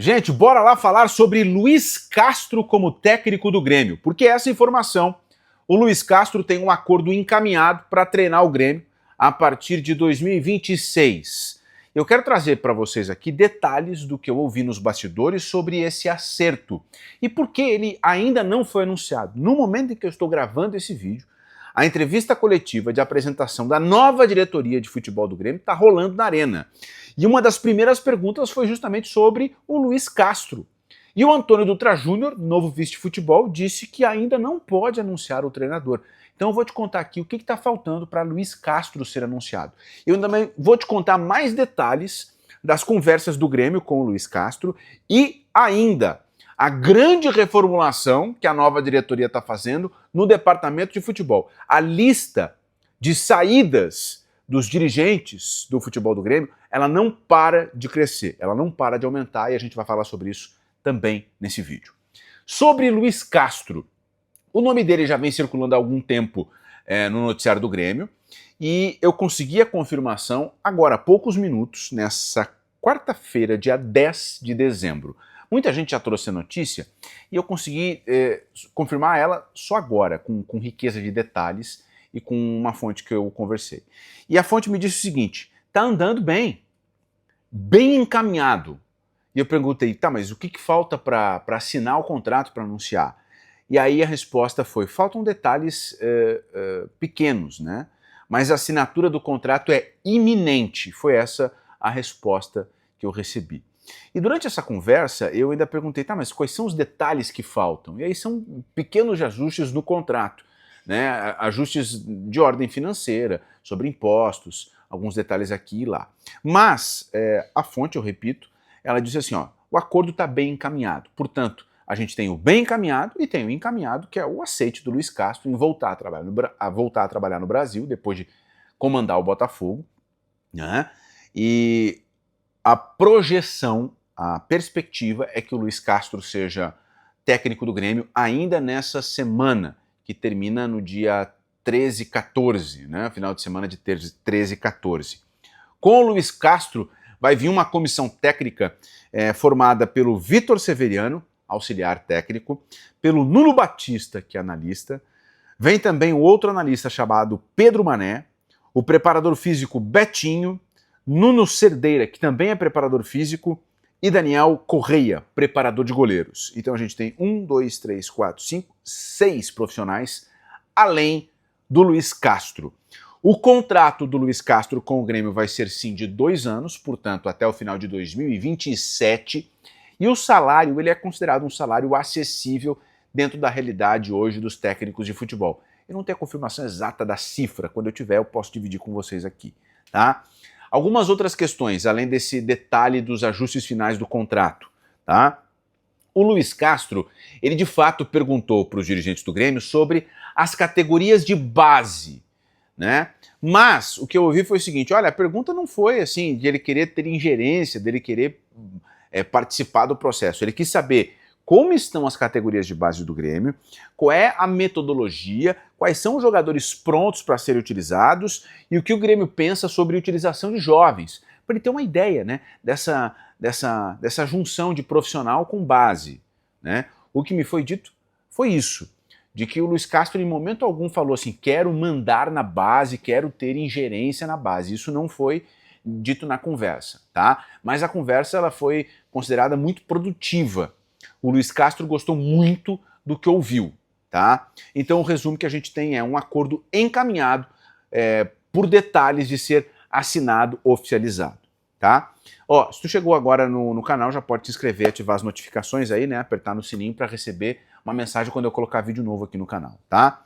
Gente, bora lá falar sobre Luiz Castro como técnico do Grêmio, porque essa informação, o Luiz Castro tem um acordo encaminhado para treinar o Grêmio a partir de 2026. Eu quero trazer para vocês aqui detalhes do que eu ouvi nos bastidores sobre esse acerto e por que ele ainda não foi anunciado. No momento em que eu estou gravando esse vídeo, a entrevista coletiva de apresentação da nova diretoria de futebol do Grêmio está rolando na Arena. E uma das primeiras perguntas foi justamente sobre o Luiz Castro. E o Antônio Dutra Júnior, novo vice-futebol, disse que ainda não pode anunciar o treinador. Então eu vou te contar aqui o que está faltando para Luiz Castro ser anunciado. Eu também vou te contar mais detalhes das conversas do Grêmio com o Luiz Castro e ainda a grande reformulação que a nova diretoria está fazendo no departamento de futebol. A lista de saídas dos dirigentes do futebol do Grêmio, ela não para de crescer, ela não para de aumentar e a gente vai falar sobre isso também nesse vídeo. Sobre Luiz Castro, o nome dele já vem circulando há algum tempo no noticiário do Grêmio e eu consegui a confirmação agora há poucos minutos, nessa quarta-feira, dia 10 de dezembro. Muita gente já trouxe a notícia e eu consegui confirmar ela só agora, com riqueza de detalhes e com uma fonte que eu conversei. E a fonte me disse o seguinte: tá andando bem, bem encaminhado. E eu perguntei, tá, mas o que falta para assinar o contrato, para anunciar? E aí a resposta foi, faltam detalhes pequenos, né? Mas a assinatura do contrato é iminente. Foi essa a resposta que eu recebi. E durante essa conversa, eu ainda perguntei, tá, mas quais são os detalhes que faltam? E aí são pequenos ajustes no contrato, né? Ajustes de ordem financeira, sobre impostos, alguns detalhes aqui e lá. Mas a fonte, eu repito, ela disse assim, ó, o acordo está bem encaminhado. Portanto, a gente tem o bem encaminhado e tem o encaminhado, que é o aceite do Luiz Castro em voltar a trabalhar no Brasil, depois de comandar o Botafogo, né? E a projeção, a perspectiva é que o Luiz Castro seja técnico do Grêmio ainda nessa semana, que termina no dia 13 e 14, né? Final de semana de 13 e 14. Com o Luiz Castro vai vir uma comissão técnica formada pelo Vitor Severiano, auxiliar técnico, pelo Nuno Batista, que é analista, vem também o outro analista chamado Pedro Mané, o preparador físico Betinho, Nuno Cerdeira, que também é preparador físico, e Daniel Correia, preparador de goleiros. Então a gente tem 6 profissionais, além do Luiz Castro. O contrato do Luiz Castro com o Grêmio vai ser sim de 2 anos, portanto até o final de 2027, e o salário ele é considerado um salário acessível dentro da realidade hoje dos técnicos de futebol. Eu não tenho a confirmação exata da cifra, quando eu tiver eu posso dividir com vocês aqui, tá? Algumas outras questões, além desse detalhe dos ajustes finais do contrato, tá? O Luiz Castro, ele de fato perguntou para os dirigentes do Grêmio sobre as categorias de base, né? Mas o que eu ouvi foi o seguinte, olha, a pergunta não foi assim, de ele querer ter ingerência, dele querer participar do processo. Ele quis saber como estão as categorias de base do Grêmio, qual é a metodologia, quais são os jogadores prontos para serem utilizados e o que o Grêmio pensa sobre a utilização de jovens, para ele ter uma ideia, né, dessa junção de profissional com base, né? O que me foi dito foi isso, de que o Luiz Castro em momento algum falou assim, quero mandar na base, quero ter ingerência na base. Isso não foi dito na conversa, tá? Mas a conversa ela foi considerada muito produtiva. O Luiz Castro gostou muito do que ouviu, tá? Então o resumo que a gente tem é um acordo encaminhado por detalhes de ser assinado, oficializado, tá? Ó, se tu chegou agora no canal, já pode se inscrever, ativar as notificações aí, né? Apertar no sininho para receber uma mensagem quando eu colocar vídeo novo aqui no canal, tá?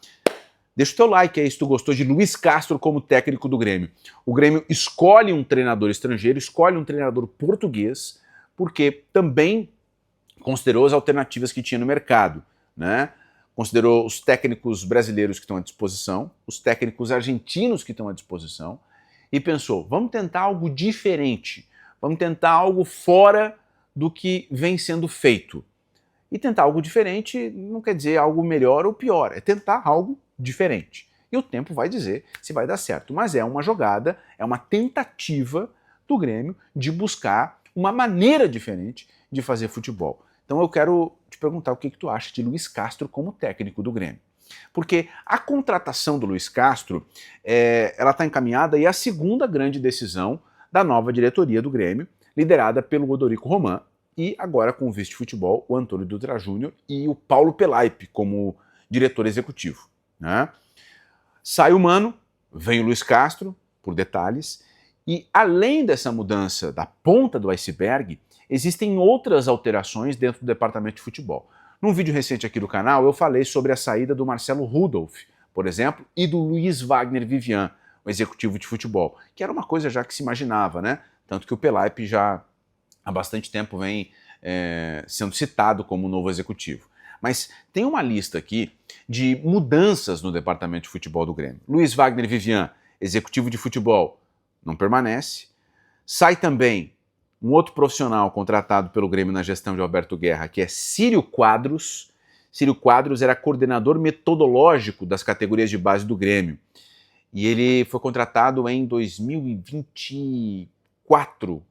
Deixa o teu like aí se tu gostou de Luiz Castro como técnico do Grêmio. O Grêmio escolhe um treinador estrangeiro, escolhe um treinador português, porque também considerou as alternativas que tinha no mercado, né? Considerou os técnicos brasileiros que estão à disposição, os técnicos argentinos que estão à disposição, e pensou, vamos tentar algo diferente, vamos tentar algo fora do que vem sendo feito. E tentar algo diferente não quer dizer algo melhor ou pior, é tentar algo diferente. E o tempo vai dizer se vai dar certo. Mas é uma jogada, é uma tentativa do Grêmio de buscar uma maneira diferente de fazer futebol. Então eu quero te perguntar o que tu acha de Luiz Castro como técnico do Grêmio. Porque a contratação do Luiz Castro, ela está encaminhada e é a segunda grande decisão da nova diretoria do Grêmio, liderada pelo Odorico Roman e agora com o vice de futebol, o Antônio Dutra Júnior e o Paulo Pelaipe como diretor executivo, né? Sai o Mano, vem o Luiz Castro, por detalhes, e além dessa mudança da ponta do iceberg, existem outras alterações dentro do departamento de futebol. Num vídeo recente aqui do canal, eu falei sobre a saída do Marcelo Rudolph, por exemplo, e do Luiz Wagner Vivian, o executivo de futebol, que era uma coisa já que se imaginava, né? Tanto que o Pelaipe já há bastante tempo vem sendo citado como novo executivo. Mas tem uma lista aqui de mudanças no departamento de futebol do Grêmio. Luiz Wagner Vivian, executivo de futebol, não permanece. Sai também um outro profissional contratado pelo Grêmio na gestão de Alberto Guerra, que é Círio Quadros. Círio Quadros era coordenador metodológico das categorias de base do Grêmio. E ele foi contratado em 2024.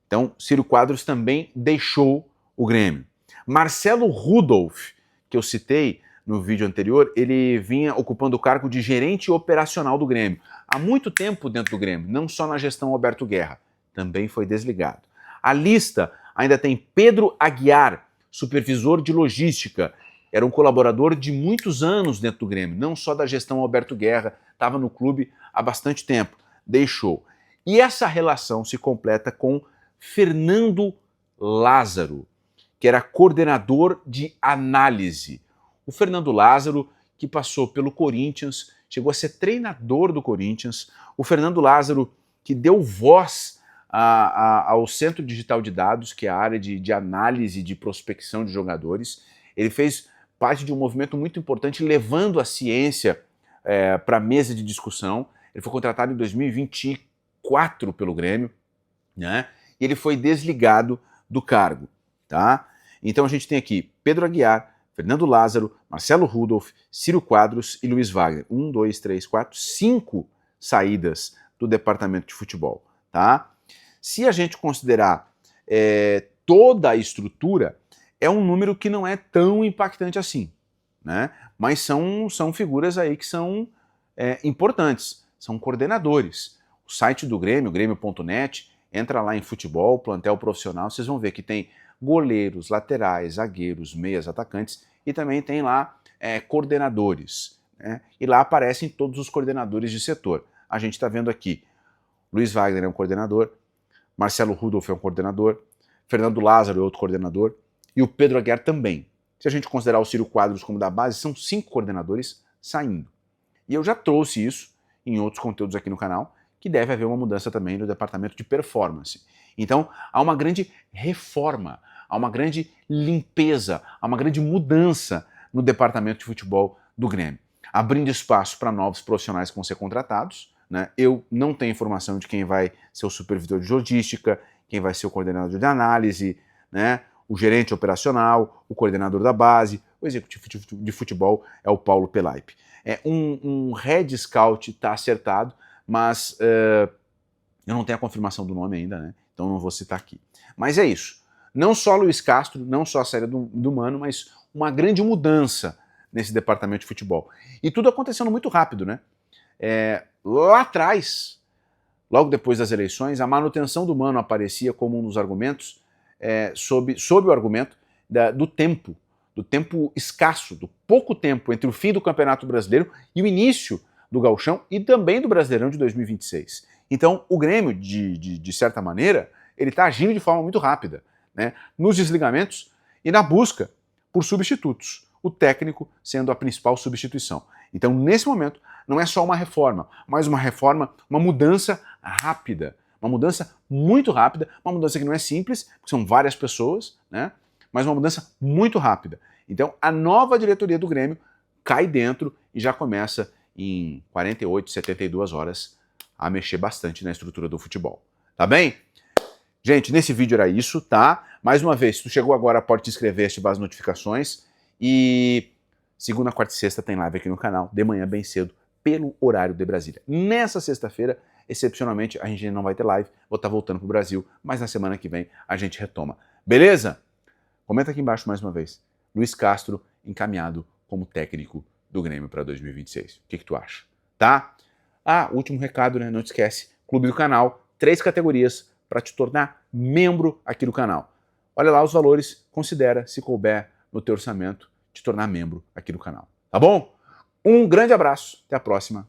Então, Círio Quadros também deixou o Grêmio. Marcelo Rudolph, que eu citei no vídeo anterior, ele vinha ocupando o cargo de gerente operacional do Grêmio. Há muito tempo dentro do Grêmio, não só na gestão Alberto Guerra. Também foi desligado. A lista ainda tem Pedro Aguiar, supervisor de logística. Era um colaborador de muitos anos dentro do Grêmio, não só da gestão Alberto Guerra, estava no clube há bastante tempo. Deixou. E essa relação se completa com Fernando Lázaro, que era coordenador de análise. O Fernando Lázaro, que passou pelo Corinthians, chegou a ser treinador do Corinthians. O Fernando Lázaro, que deu voz ao Centro Digital de Dados, que é a área de análise de prospecção de jogadores. Ele fez parte de um movimento muito importante, levando a ciência para a mesa de discussão. Ele foi contratado em 2024 pelo Grêmio, né? E ele foi desligado do cargo, tá? Então a gente tem aqui Pedro Aguiar, Fernando Lázaro, Marcelo Rudolph, Círio Quadros e Luiz Wagner. 1, 2, 3, 4, 5 saídas do departamento de futebol, tá? Se a gente considerar toda a estrutura, é um número que não é tão impactante assim, né? Mas são figuras aí que são importantes, são coordenadores. O site do Grêmio, grêmio.net, entra lá em futebol, plantel profissional, vocês vão ver que tem goleiros, laterais, zagueiros, meias, atacantes e também tem lá coordenadores, né? E lá aparecem todos os coordenadores de setor. A gente está vendo aqui, Luiz Wagner é um coordenador, Marcelo Rudolph é um coordenador, Fernando Lázaro é outro coordenador e o Pedro Aguiar também. Se a gente considerar o Círio Quadros como da base, são 5 coordenadores saindo. E eu já trouxe isso em outros conteúdos aqui no canal, que deve haver uma mudança também no departamento de performance. Então, há uma grande reforma, há uma grande limpeza, há uma grande mudança no departamento de futebol do Grêmio, abrindo espaço para novos profissionais que vão ser contratados, né? Eu não tenho informação de quem vai ser o supervisor de logística, quem vai ser o coordenador de análise, né? O gerente operacional, o coordenador da base, o executivo de futebol é o Paulo Pelaipe. Um head scout está acertado, mas eu não tenho a confirmação do nome ainda, né? Então não vou citar aqui. Mas é isso. Não só Luiz Castro, não só a saída do Mano, mas uma grande mudança nesse departamento de futebol. E tudo acontecendo muito rápido, né? Lá atrás, logo depois das eleições, a manutenção do Mano aparecia como um dos argumentos, sob o argumento do tempo escasso, do pouco tempo entre o fim do Campeonato Brasileiro e o início do Gauchão e também do Brasileirão de 2026. Então, o Grêmio, de certa maneira, ele está agindo de forma muito rápida, né, nos desligamentos e na busca por substitutos, o técnico sendo a principal substituição. Então, nesse momento, não é só uma reforma, mas uma reforma, uma mudança rápida, uma mudança muito rápida, uma mudança que não é simples, porque são várias pessoas, né, mas uma mudança muito rápida. Então, a nova diretoria do Grêmio cai dentro e já começa em 48, 72 horas a mexer bastante na estrutura do futebol. Tá bem? Gente, nesse vídeo era isso, tá? Mais uma vez, se tu chegou agora, pode te inscrever, ativar as notificações e segunda, quarta e sexta tem live aqui no canal, de manhã bem cedo, pelo horário de Brasília. Nessa sexta-feira Excepcionalmente, a gente não vai ter live, vou estar voltando pro Brasil, mas na semana que vem a gente retoma. Beleza? Comenta aqui embaixo mais uma vez. Luiz Castro encaminhado como técnico do Grêmio para 2026. O que tu acha? Tá? Ah, último recado, né? Não te esquece. Clube do canal, 3 categorias para te tornar membro aqui do canal. Olha lá os valores, considera, se couber no teu orçamento, te tornar membro aqui do canal. Tá bom? Um grande abraço, até a próxima.